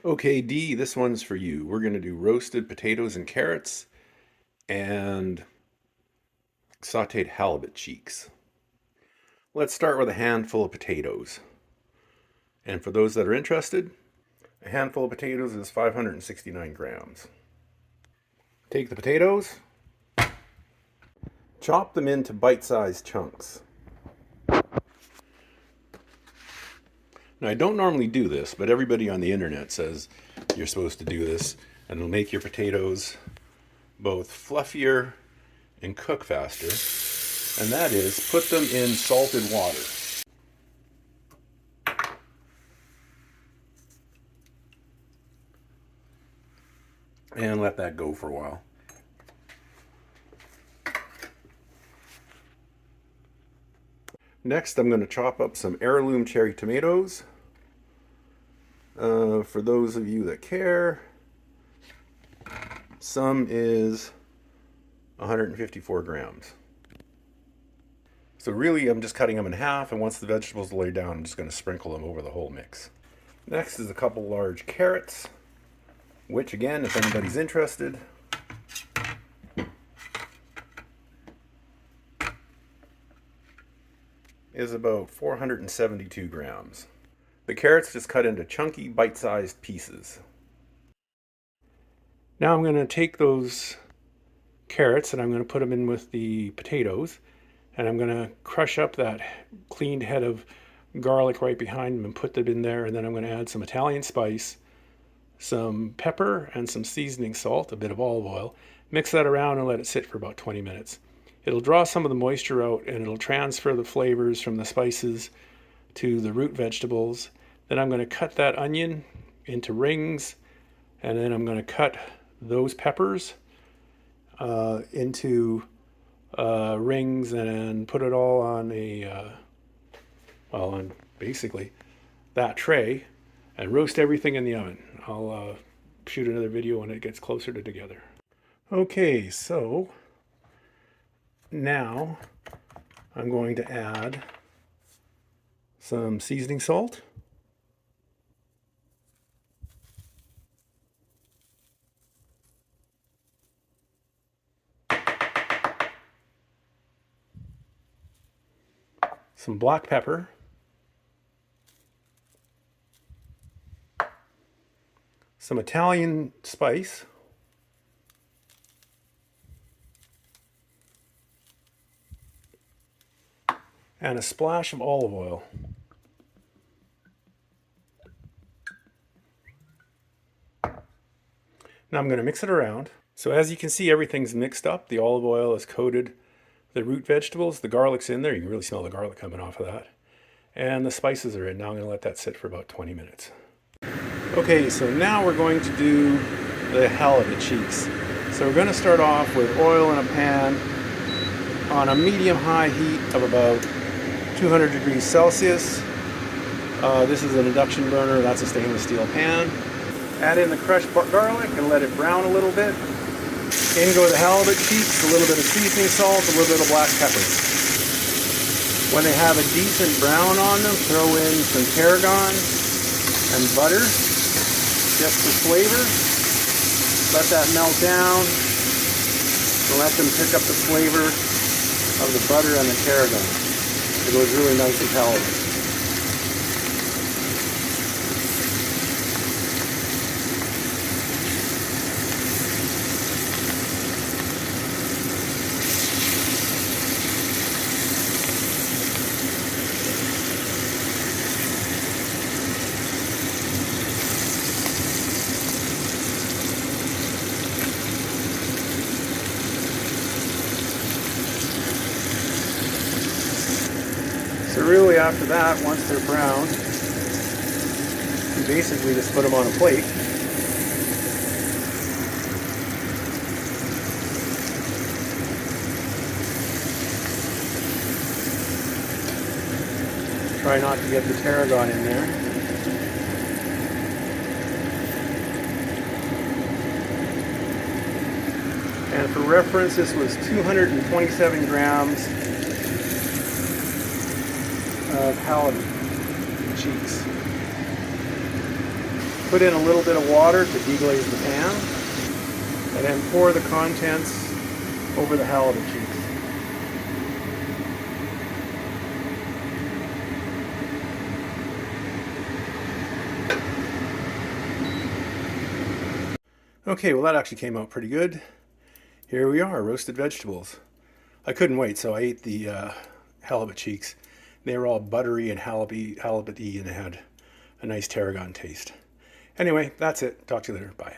Okay, D, this one's for you. We're going to do roasted potatoes and carrots and sauteed halibut cheeks. Let's start with a handful of potatoes. And for those that are interested, a handful of potatoes is 569 grams. Take the potatoes, chop them into bite-sized chunks. Now, I don't normally do this, but everybody on the internet says you're supposed to do this, and it'll make your potatoes both fluffier and cook faster. And that is, put them in salted water. And let that go for a while. Next, I'm going to chop up some heirloom cherry tomatoes. For those of you that care, some is 154 grams. So really, I'm just cutting them in half, and once the vegetables lay down, I'm just going to sprinkle them over the whole mix. Next is a couple large carrots, which again, if anybody's interested, is about 472 grams. The carrots just cut into chunky, bite-sized pieces. Now I'm going to take those carrots and I'm going to put them in with the potatoes, and I'm going to crush up that cleaned head of garlic right behind them and put them in there, and then I'm going to add some Italian spice, some pepper, and some seasoning salt, a bit of olive oil. Mix that around and let it sit for about 20 minutes. It'll draw some of the moisture out and it'll transfer the flavors from the spices to the root vegetables. Then I'm going to cut that onion into rings, and then I'm going to cut those peppers into rings and put it all on on basically that tray, and roast everything in the oven. I'll shoot another video when it gets closer to together. Okay, so now I'm going to add some seasoning salt, some black pepper, some Italian spice, and a splash of olive oil. Now I'm going to mix it around. So as you can see, everything's mixed up. The olive oil has coated the root vegetables. The garlic's in there. You can really smell the garlic coming off of that. And the spices are in. Now I'm going to let that sit for about 20 minutes. Okay, so now we're going to do the halibut cheeks. So we're going to start off with oil in a pan on a medium-high heat of about 200 degrees Celsius. This is an induction burner. That's a stainless steel pan. Add in the crushed garlic and let it brown a little bit. In go the halibut cheeks, a little bit of seasoning salt, a little bit of black pepper. When they have a decent brown on them, throw in some tarragon and butter, just for flavor. Let that melt down and let them pick up the flavor of the butter and the tarragon. It goes really nice with halibut. So really after that, once they're brown, you basically just put them on a plate. Try not to get the tarragon in there. And for reference, this was 227 grams of halibut cheeks. Put in a little bit of water to deglaze the pan, and then pour the contents over the halibut cheeks. Okay, well that actually came out pretty good. Here we are, roasted vegetables. I couldn't wait, so I ate the halibut cheeks. They were all buttery and halibut-y, and they had a nice tarragon taste. Anyway, that's it. Talk to you later. Bye.